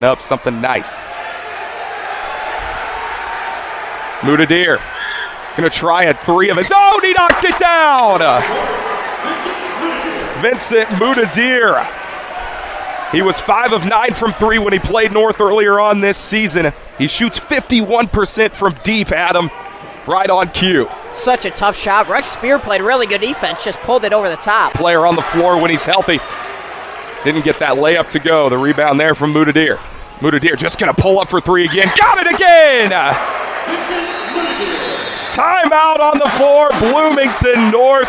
up something nice. Moutardier gonna try a three of his own. He knocked it down. Vincent Moutardier. He was 5 of 9 from 3 when he played North earlier on this season. He shoots 51% from deep, Adam. Right on cue. Such a tough shot. Rex Spear played really good defense, just pulled it over the top. Player on the floor when he's healthy. Didn't get that layup to go. The rebound there from Moutardier. Moutardier just going to pull up for 3 again. Got it again! Timeout on the floor. Bloomington North.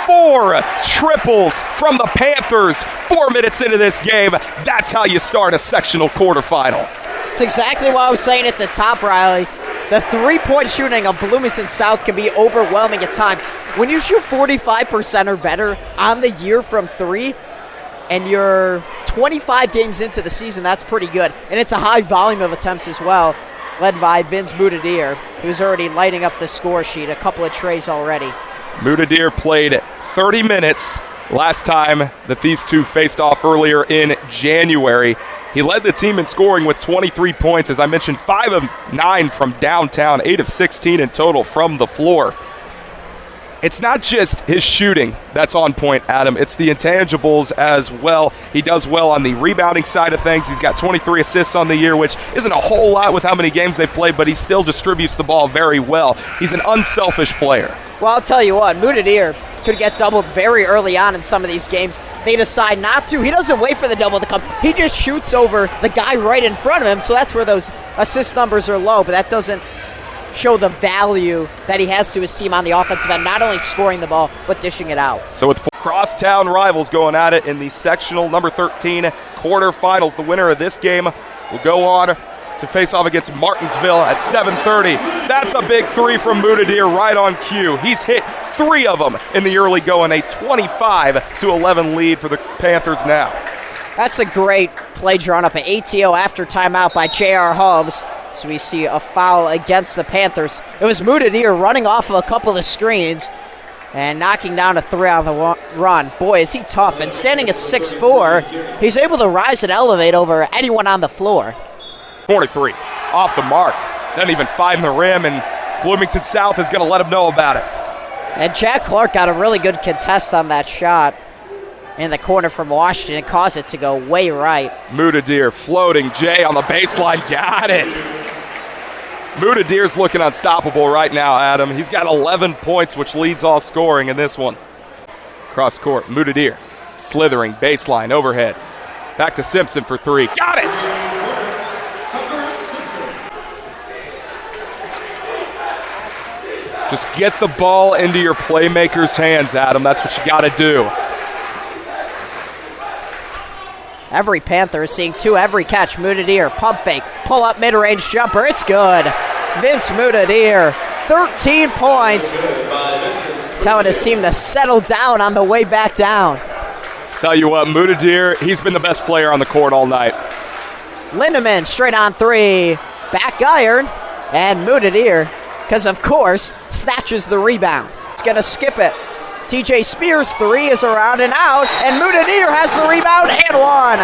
4 triples from the Panthers 4 minutes into this game. That's how you start a sectional quarterfinal. It's exactly what I was saying at the top, Riley. The three-point shooting of Bloomington South can be overwhelming at times. When you shoot 45% or better on the year from 3, and you're 25 games into the season, that's pretty good. And it's a high volume of attempts as well, led by Vince Moutardier, who's already lighting up the score sheet, a couple of trays already. Moutardier played 30 minutes last time that these two faced off earlier in January. He led the team in scoring with 23 points. As I mentioned, 5 of 9 from downtown, 8 of 16 in total from the floor. It's not just his shooting that's on point, Adam. It's the intangibles as well. He does well on the rebounding side of things. He's got 23 assists on the year, which isn't a whole lot with how many games they've played, but he still distributes the ball very well. He's an unselfish player. Well, I'll tell you what, Moutardier could get doubled very early on in some of these games. They decide not to. He doesn't wait for the double to come. He just shoots over the guy right in front of him, so that's where those assist numbers are low, but that doesn't show the value that he has to his team on the offensive end, not only scoring the ball, but dishing it out. So with 4 crosstown rivals going at it in the sectional number 13 quarterfinals, the winner of this game will go on to face off against Martinsville at 7:30. That's a big 3 from Moutardier right on cue. He's hit 3 of them in the early going, a 25-11 lead for the Panthers now. That's a great play drawn up, an ATO after timeout by J.R. Hobbs. So we see a foul against the Panthers. It was Moutardier running off of a couple of screens and knocking down a 3 on the run. Boy, is he tough. And standing at 6'4", he's able to rise and elevate over anyone on the floor. 43 off the mark. Doesn't even find the rim, and Bloomington South is going to let him know about it. And Jack Clark got a really good contest on that shot in the corner from Washington and caused it to go way right. Moutardier floating. Jay on the baseline. Got it. Moutardier's looking unstoppable right now, Adam. He's got 11 points, which leads all scoring in this one. Cross court, Moutardier slithering, baseline, overhead. Back to Simpson for 3. Got it! Just get the ball into your playmakers' hands, Adam. That's what you got to do. Every Panther is seeing 2 every catch. Moutardier, pump fake, pull up mid-range jumper. It's good. Vince Moutardier, 13 points. Telling his team to settle down on the way back down. Tell you what, Moutardier, he's been the best player on the court all night. Lindemann straight on 3. Back iron. And Moutardier, because of course, snatches the rebound. He's going to skip it. TJ Spears' 3 is around and out, and Moutardier has the rebound and 1.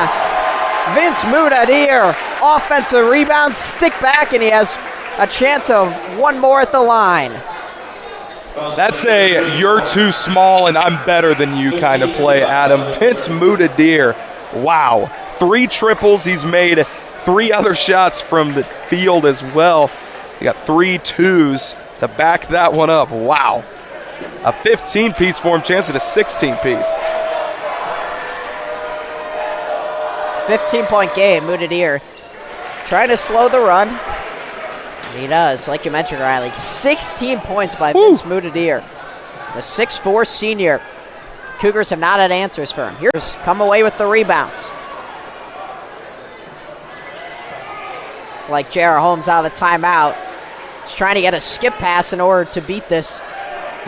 Vince Moutardier, offensive rebound, stick back, and he has a chance of 1 more at the line. That's a you're too small and I'm better than you kind of play, Adam. Vince Moutardier, wow. 3 triples. He's made 3 other shots from the field as well. He got 3 twos to back that one up. Wow. A 15-piece for him, chance at a 16-piece. 15-point game, Moutardier trying to slow the run. And he does, like you mentioned, Riley. 16 points by Vince Moutardier, the 6'4" senior. Cougars have not had answers for him. Here's come away with the rebounds. Like J.R. Holmes out of the timeout. He's trying to get a skip pass in order to beat this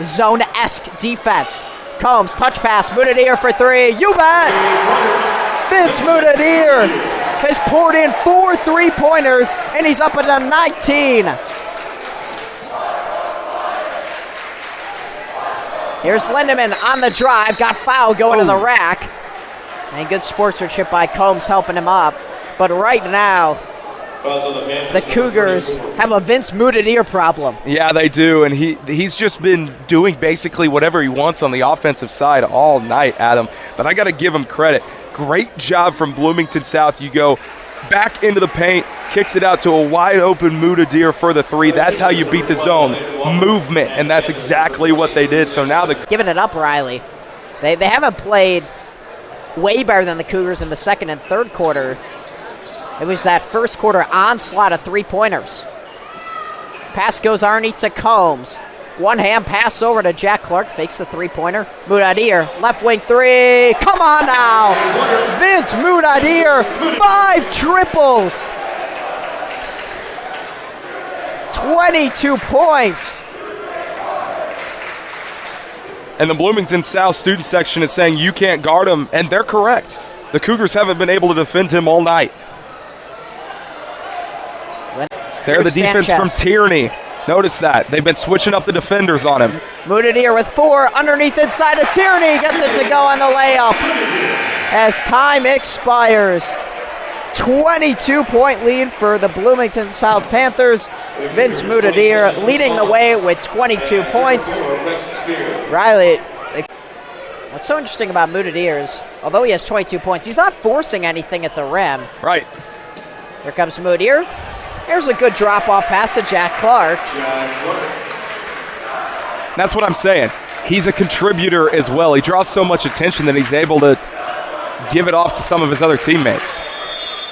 zone-esque defense. Combs, touch pass, Moutardier for 3. You bet! Vince Moutardier has poured in 4 3-pointers, and he's up at a 19. Here's Lindemann on the drive, got fouled going to the rack. And good sportsmanship by Combs helping him up. But right now, the Cougars have a Vince Moutardier problem. Yeah, they do, and he's just been doing basically whatever he wants on the offensive side all night, Adam. But I got to give him credit. Great job from Bloomington South. You go back into the paint, kicks it out to a wide-open Moutardier for the three. That's how you beat the zone. Movement, and that's exactly what they did. So now giving it up, Riley. They haven't played way better than the Cougars in the second and third quarter. It was that first quarter onslaught of three-pointers. Pass goes Arnie to Combs. One-hand pass over to Jack Clark. Fakes the three-pointer. Moutardier, left wing three. Come on now. Vince Moutardier, 5 triples. 22 points. And the Bloomington South student section is saying you can't guard him, and they're correct. The Cougars haven't been able to defend him all night. There, the defense from Tierney. Notice that. They've been switching up the defenders on him. Moutardier with 4, underneath inside of Tierney. Gets it to go on the layup. As time expires. 22-point lead for the Bloomington South Panthers. Vince Moutardier leading the way with 22 points. Riley, what's so interesting about Moutardier is, although he has 22 points, he's not forcing anything at the rim. Right. Here comes Moutardier. Here's a good drop-off pass to Jack Clark. That's what I'm saying. He's a contributor as well. He draws so much attention that he's able to give it off to some of his other teammates.